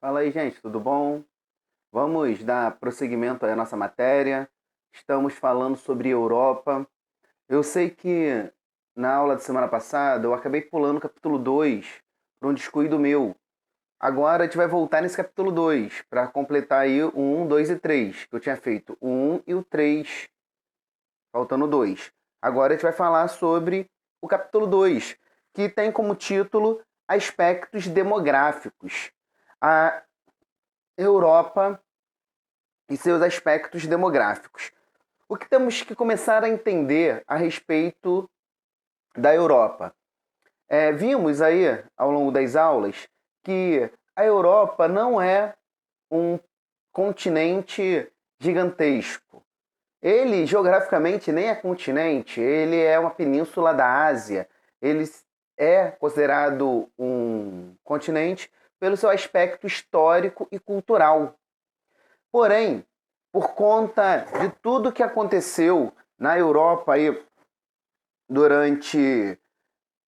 Fala aí, gente, tudo bom? Vamos dar prosseguimento à nossa matéria. Estamos falando sobre Europa. Eu sei que na aula de semana passada eu acabei pulando o capítulo 2 por um descuido meu. Agora a gente vai voltar nesse capítulo 2 para completar aí o 1, 2 e 3, que eu tinha feito o 1 e o 3, faltando o 2. Agora a gente vai falar sobre o capítulo 2, que tem como título Aspectos Demográficos. A Europa e seus aspectos demográficos. O que temos que começar a entender a respeito da Europa? Vimos aí, ao longo das aulas, que a Europa não é um continente gigantesco. Ele, geograficamente, nem é continente, ele é uma península da Ásia. Ele é considerado um continente pelo seu aspecto histórico e cultural. Porém, por conta de tudo que aconteceu na Europa aí durante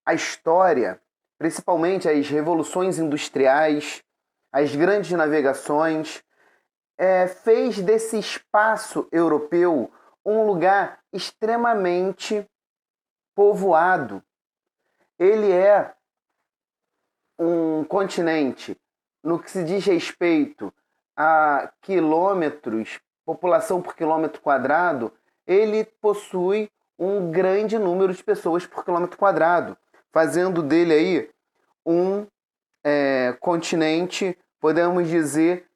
a história, principalmente as revoluções industriais, as grandes navegações, fez desse espaço europeu um lugar extremamente povoado. Ele é um continente no que se diz respeito a quilômetros, população por quilômetro quadrado, ele possui um grande número de pessoas por quilômetro quadrado, fazendo dele aí um continente, podemos dizer,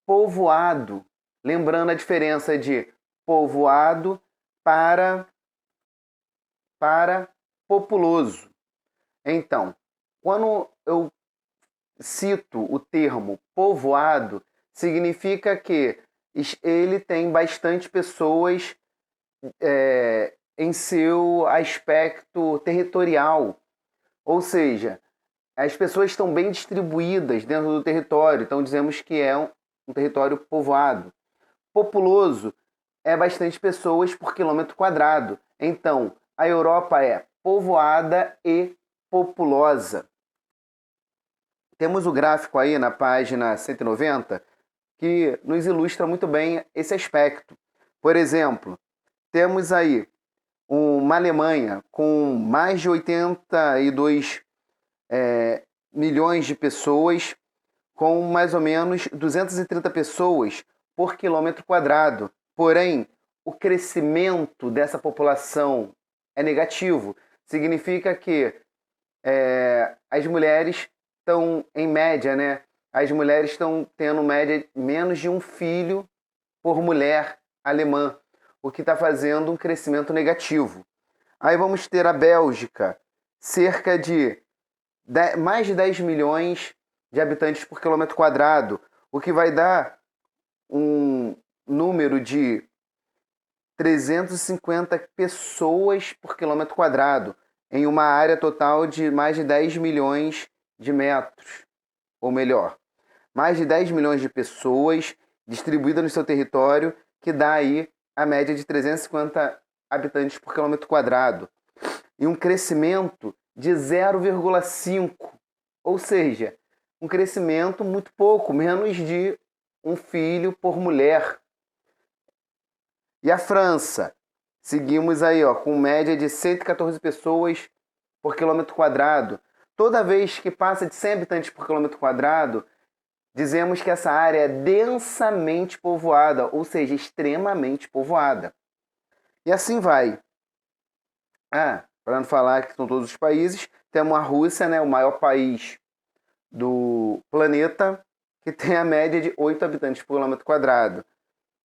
povoado, lembrando a diferença de povoado para, para populoso. Então, quando eu cito o termo povoado, significa que ele tem bastante pessoas em seu aspecto territorial. Ou seja, as pessoas estão bem distribuídas dentro do território, então dizemos que é um território povoado. Populoso é bastante pessoas por quilômetro quadrado. Então, a Europa é povoada e populosa. Temos o gráfico aí na página 190 que nos ilustra muito bem esse aspecto. Por exemplo, temos aí uma Alemanha com mais de 82 milhões de pessoas, com mais ou menos 230 pessoas por quilômetro quadrado. Porém, o crescimento dessa população é negativo. Significa que as mulheres estão, em média, né? As mulheres estão tendo, média, menos de um filho por mulher alemã, o que está fazendo um crescimento negativo. Aí vamos ter a Bélgica, cerca de mais de 10 milhões de habitantes por quilômetro quadrado, o que vai dar um número de 350 pessoas por quilômetro quadrado, em uma área total de mais de 10 milhões de metros, ou melhor, mais de 10 milhões de pessoas distribuídas no seu território, que dá aí a média de 350 habitantes por quilômetro quadrado. E um crescimento de 0,5, ou seja, um crescimento muito pouco, menos de um filho por mulher. E a França? Seguimos aí, ó, com média de 114 pessoas por quilômetro quadrado. Toda vez que passa de 100 habitantes por quilômetro quadrado, dizemos que essa área é densamente povoada, ou seja, extremamente povoada. E assim vai. Para não falar que são todos os países, temos a Rússia, né, o maior país do planeta, que tem a média de 8 habitantes por quilômetro quadrado.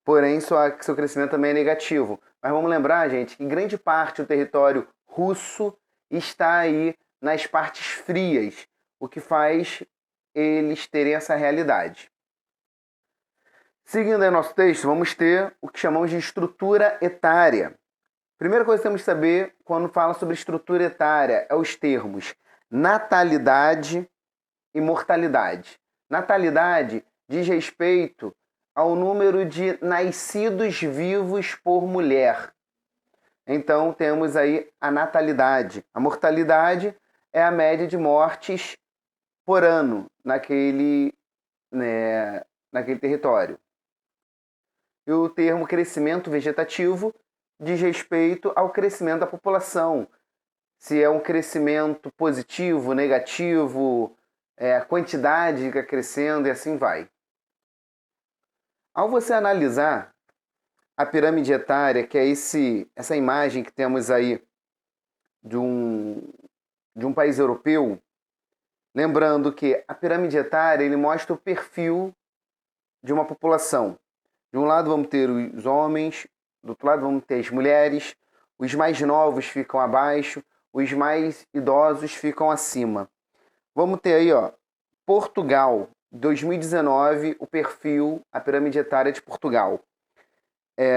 Porém, seu crescimento também é negativo. Mas vamos lembrar, gente, que grande parte do território russo está aí nas partes frias, o que faz eles terem essa realidade. Seguindo aí nosso texto, vamos ter o que chamamos de estrutura etária. Primeira coisa que temos que saber quando fala sobre estrutura etária é os termos natalidade e mortalidade. Natalidade diz respeito ao número de nascidos vivos por mulher. Então temos aí a natalidade. A mortalidade é a média de mortes por ano naquele né, naquele território. E o termo crescimento vegetativo diz respeito ao crescimento da população. Se é um crescimento positivo, negativo, a quantidade que está crescendo e assim vai. Ao você analisar a pirâmide etária, que é essa imagem que temos aí de um país europeu, lembrando que a pirâmide etária ele mostra o perfil de uma população. De um lado vamos ter os homens, do outro lado vamos ter as mulheres, os mais novos ficam abaixo, os mais idosos ficam acima. Vamos ter aí, Portugal, 2019, o perfil, a pirâmide etária de Portugal.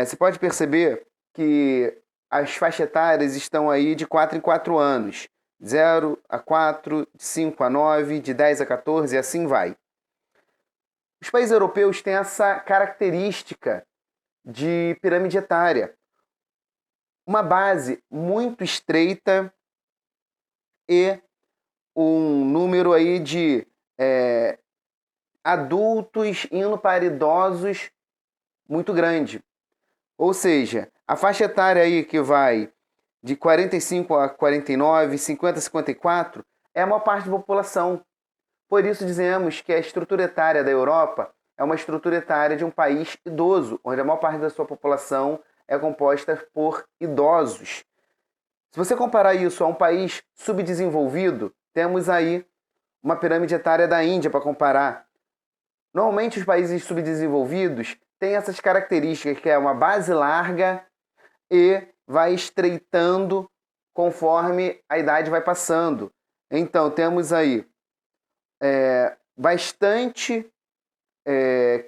Você pode perceber que as faixas etárias estão aí de 4 em 4 anos. 0 a 4, de 5 a 9, de 10 a 14 e assim vai. Os países europeus têm essa característica de pirâmide etária. Uma base muito estreita e um número aí de adultos indo para idosos muito grande. Ou seja, a faixa etária aí que vai de 45 a 49, 50 a 54, é a maior parte da população. Por isso dizemos que a estrutura etária da Europa é uma estrutura etária de um país idoso, onde a maior parte da sua população é composta por idosos. Se você comparar isso a um país subdesenvolvido, temos aí uma pirâmide etária da Índia para comparar. Normalmente os países subdesenvolvidos têm essas características, que é uma base larga e vai estreitando conforme a idade vai passando. Então temos aí bastante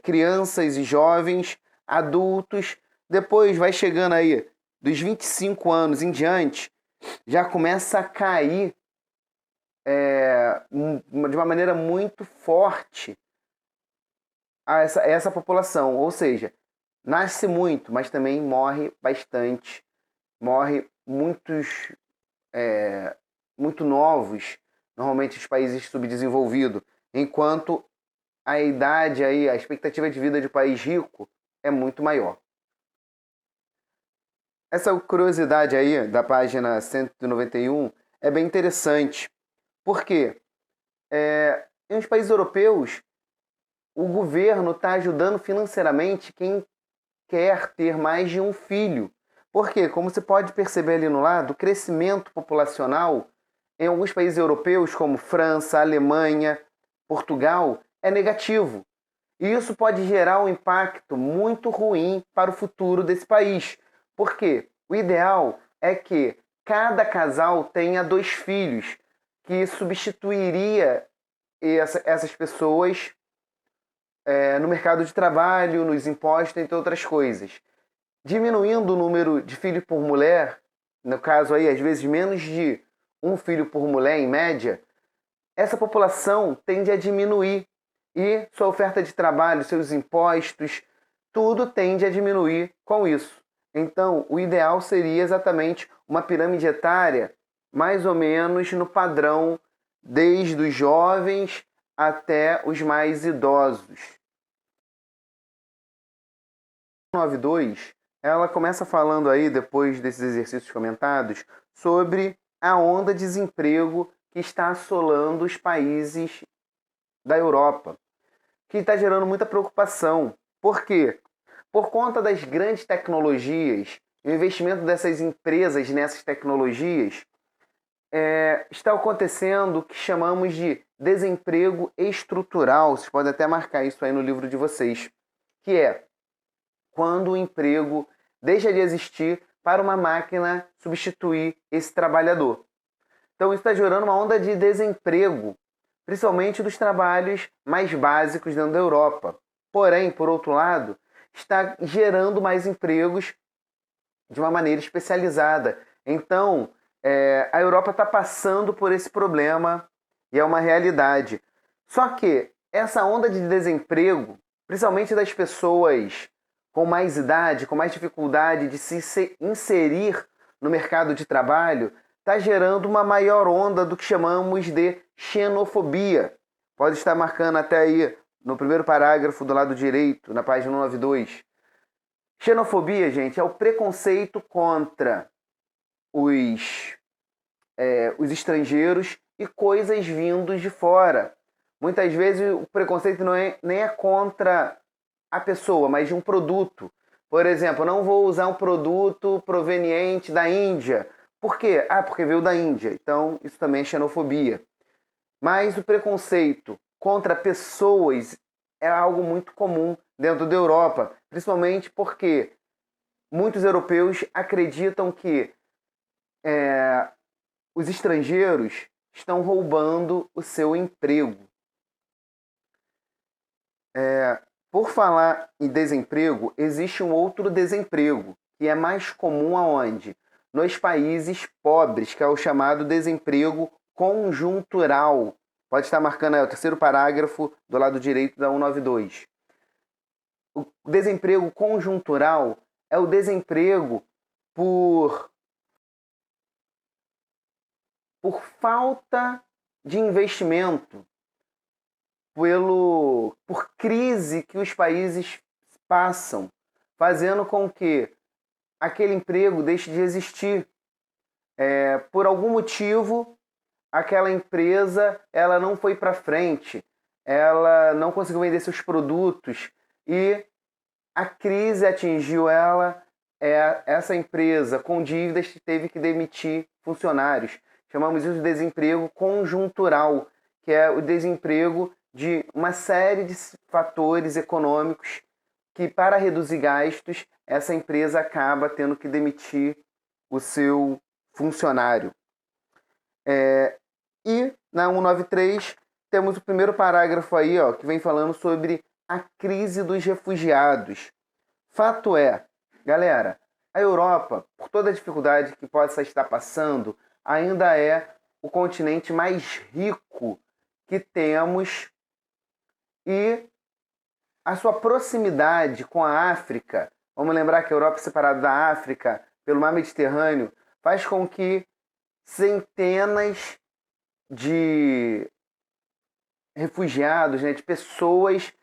crianças e jovens, adultos, depois vai chegando aí dos 25 anos em diante, já começa a cair de uma maneira muito forte essa população, ou seja, nasce muito, mas também morre bastante, morre muitos muito novos, normalmente os países subdesenvolvidos, enquanto a idade aí, a expectativa de vida de um país rico é muito maior. Essa curiosidade aí da página 191 é bem interessante, porque em os países europeus o governo está ajudando financeiramente quem quer ter mais de um filho. Porque, como você pode perceber ali no lado, o crescimento populacional em alguns países europeus, como França, Alemanha, Portugal, é negativo. E isso pode gerar um impacto muito ruim para o futuro desse país. Porque o ideal é que cada casal tenha 2 filhos, que substituiria essas pessoas no mercado de trabalho, nos impostos, entre outras coisas. Diminuindo o número de filhos por mulher, no caso aí, às vezes menos de 1 filho por mulher em média, essa população tende a diminuir e sua oferta de trabalho, seus impostos, tudo tende a diminuir com isso. Então, o ideal seria exatamente uma pirâmide etária mais ou menos no padrão desde os jovens até os mais idosos. 92, ela começa falando aí, depois desses exercícios comentados, sobre a onda de desemprego que está assolando os países da Europa, que está gerando muita preocupação. Por quê? Por conta das grandes tecnologias, o investimento dessas empresas nessas tecnologias, está acontecendo o que chamamos de desemprego estrutural. Vocês podem até marcar isso aí no livro de vocês, que é quando o emprego deixa de existir para uma máquina substituir esse trabalhador. Então isso está gerando uma onda de desemprego, principalmente dos trabalhos mais básicos dentro da Europa. Porém, por outro lado, está gerando mais empregos de uma maneira especializada. Então, a Europa está passando por esse problema e é uma realidade. Só que essa onda de desemprego, principalmente das pessoas com mais idade, com mais dificuldade de se inserir no mercado de trabalho, está gerando uma maior onda do que chamamos de xenofobia. Pode estar marcando até aí no primeiro parágrafo do lado direito, na página 192. Xenofobia, gente, é o preconceito contra os estrangeiros e coisas vindos de fora. Muitas vezes o preconceito nem é contra a pessoa, mas de um produto. Por exemplo, não vou usar um produto proveniente da Índia. Por quê? Porque veio da Índia. Então, isso também é xenofobia. Mas o preconceito contra pessoas é algo muito comum dentro da Europa, principalmente porque muitos europeus acreditam que os estrangeiros estão roubando o seu emprego. Por falar em desemprego, existe um outro desemprego, que é mais comum aonde? Nos países pobres, que é o chamado desemprego conjuntural. Pode estar marcando aí o terceiro parágrafo do lado direito da 192. O desemprego conjuntural é o desemprego por falta de investimento, por crise que os países passam, fazendo com que aquele emprego deixe de existir. Por algum motivo, aquela empresa ela não foi para frente, ela não conseguiu vender seus produtos e a crise atingiu ela. Essa empresa com dívidas teve que demitir funcionários. Chamamos isso de desemprego conjuntural, que é o desemprego de uma série de fatores econômicos que, para reduzir gastos, essa empresa acaba tendo que demitir o seu funcionário. E na 193 temos o primeiro parágrafo aí, ó, que vem falando sobre a crise dos refugiados. Fato é, galera, a Europa, por toda a dificuldade que possa estar passando, ainda é o continente mais rico que temos e a sua proximidade com a África, vamos lembrar que a Europa é separada da África pelo mar Mediterrâneo, faz com que centenas de refugiados, de pessoas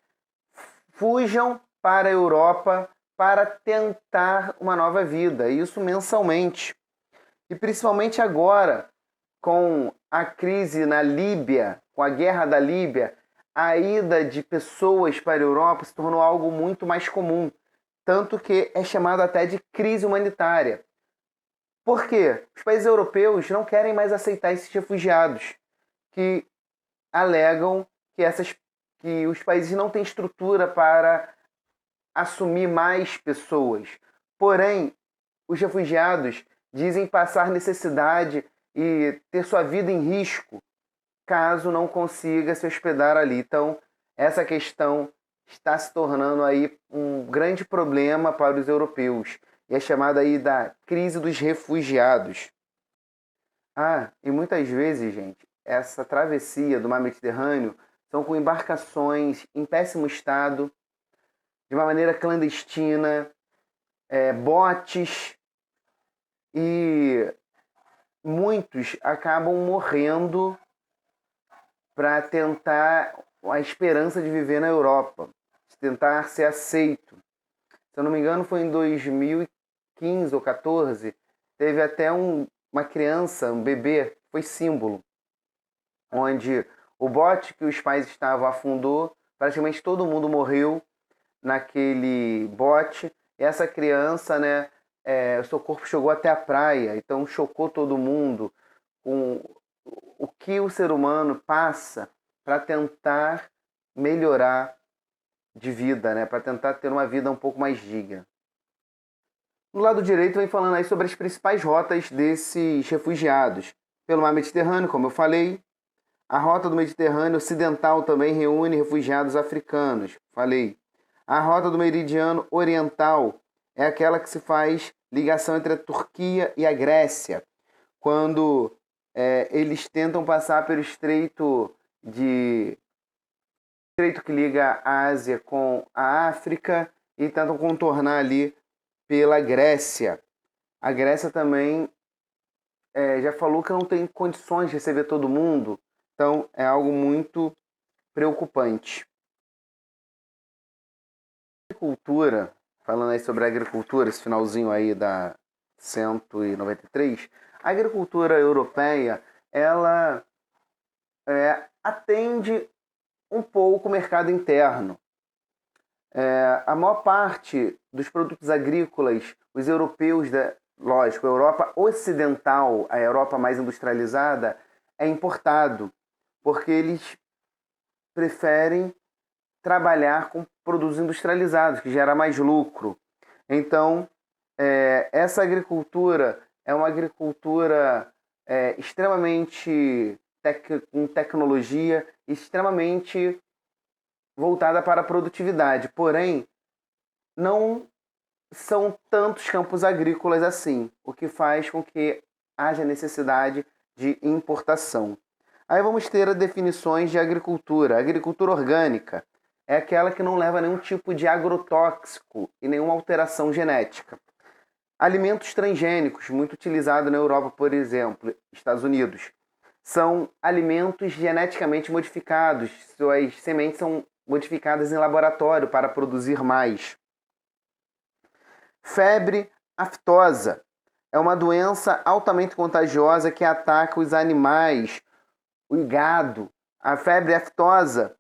fujam para a Europa para tentar uma nova vida, e isso mensalmente. E principalmente agora, com a crise na Líbia, com a guerra da Líbia, a ida de pessoas para a Europa se tornou algo muito mais comum, tanto que é chamado até de crise humanitária. Por quê? Os países europeus não querem mais aceitar esses refugiados, que alegam que os países não têm estrutura para assumir mais pessoas. Porém, os refugiados dizem passar necessidade e ter sua vida em risco caso não consiga se hospedar ali. Então, essa questão está se tornando aí um grande problema para os europeus. E é chamada aí da crise dos refugiados. E muitas vezes, gente, essa travessia do mar Mediterrâneo são com embarcações em péssimo estado, de uma maneira clandestina, botes, e muitos acabam morrendo para tentar a esperança de viver na Europa, de tentar ser aceito. Se eu não me engano, foi em 2015 ou 14, teve até uma criança, um bebê, foi símbolo, onde o bote que os pais estavam afundou, praticamente todo mundo morreu naquele bote. E essa criança, o seu corpo chegou até a praia, então chocou todo mundo com o que o ser humano passa para tentar melhorar de vida, para tentar ter uma vida um pouco mais digna. No lado direito vem falando aí sobre as principais rotas desses refugiados. Pelo mar Mediterrâneo, como eu falei, a rota do Mediterrâneo Ocidental também reúne refugiados africanos, falei. A rota do Meridiano Oriental é aquela que se faz ligação entre a Turquia e a Grécia, quando eles tentam passar pelo estreito que liga a Ásia com a África e tentam contornar ali pela Grécia. A Grécia também já falou que não tem condições de receber todo mundo, então é algo muito preocupante. Agricultura, falando aí sobre a agricultura, esse finalzinho aí da 193, a agricultura europeia, ela atende um pouco o mercado interno. A maior parte dos produtos agrícolas, os europeus, lógico, a Europa ocidental, a Europa mais industrializada, é importado, porque eles preferem trabalhar com produtos industrializados, que gera mais lucro. Então, essa agricultura é uma agricultura extremamente com tecnologia, extremamente voltada para a produtividade. Porém, não são tantos campos agrícolas assim, o que faz com que haja necessidade de importação. Aí vamos ter as definições de agricultura. A agricultura orgânica é aquela que não leva nenhum tipo de agrotóxico e nenhuma alteração genética. Alimentos transgênicos, muito utilizado na Europa, por exemplo, Estados Unidos, são alimentos geneticamente modificados. Suas sementes são modificadas em laboratório para produzir mais. Febre aftosa é uma doença altamente contagiosa que ataca os animais, o gado. A febre aftosa,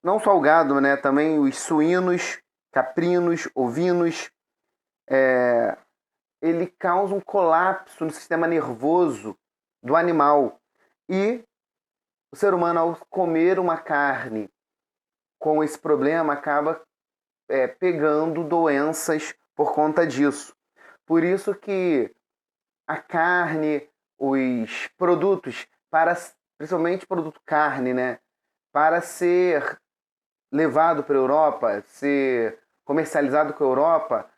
não só o gado, né, também os suínos, caprinos, ovinos, ele causa um colapso no sistema nervoso do animal. E o ser humano, ao comer uma carne com esse problema, acaba pegando doenças por conta disso. Por isso que a carne, os produtos, principalmente produto carne, né, para ser levado para a Europa, ser comercializado com a Europa,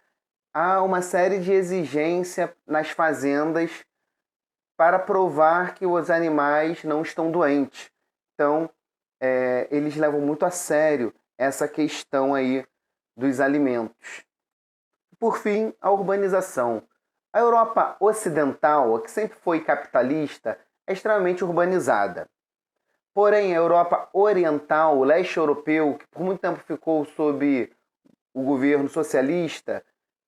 há uma série de exigências nas fazendas para provar que os animais não estão doentes. Então, eles levam muito a sério essa questão aí dos alimentos. Por fim, a urbanização. A Europa ocidental, que sempre foi capitalista, é extremamente urbanizada. Porém, a Europa oriental, o leste europeu, que por muito tempo ficou sob o governo socialista,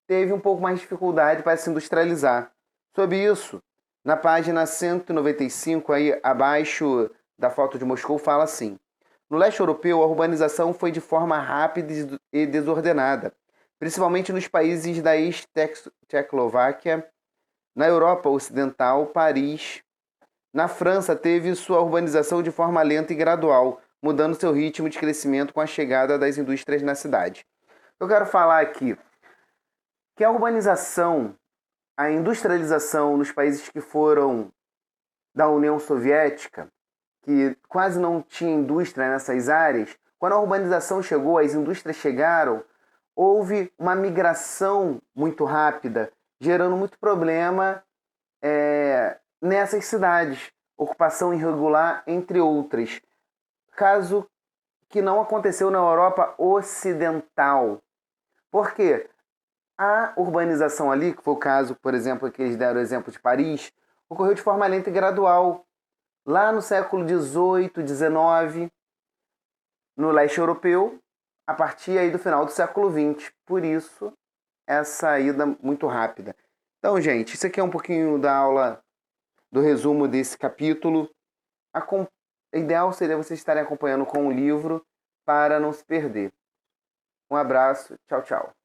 teve um pouco mais de dificuldade para se industrializar. Sobre isso, na página 195, aí abaixo da foto de Moscou, fala assim: no leste europeu, a urbanização foi de forma rápida e desordenada, principalmente nos países da ex-Tchecoslováquia, na Europa ocidental, Paris. Na França, teve sua urbanização de forma lenta e gradual, mudando seu ritmo de crescimento com a chegada das indústrias na cidade. Eu quero falar aqui que a urbanização, a industrialização nos países que foram da União Soviética, que quase não tinha indústria nessas áreas, quando a urbanização chegou, as indústrias chegaram, houve uma migração muito rápida, gerando muito problema nessas cidades, ocupação irregular, entre outras. Caso que não aconteceu na Europa Ocidental. Por quê? A urbanização ali, que foi o caso, por exemplo, que eles deram o exemplo de Paris, ocorreu de forma lenta e gradual. Lá no século XVIII, XIX, no leste europeu, a partir aí do final do século XX. Por isso, essa ida muito rápida. Então, gente, isso aqui é um pouquinho da aula, do resumo desse capítulo. O ideal seria vocês estarem acompanhando com o livro para não se perder. Um abraço, tchau, tchau.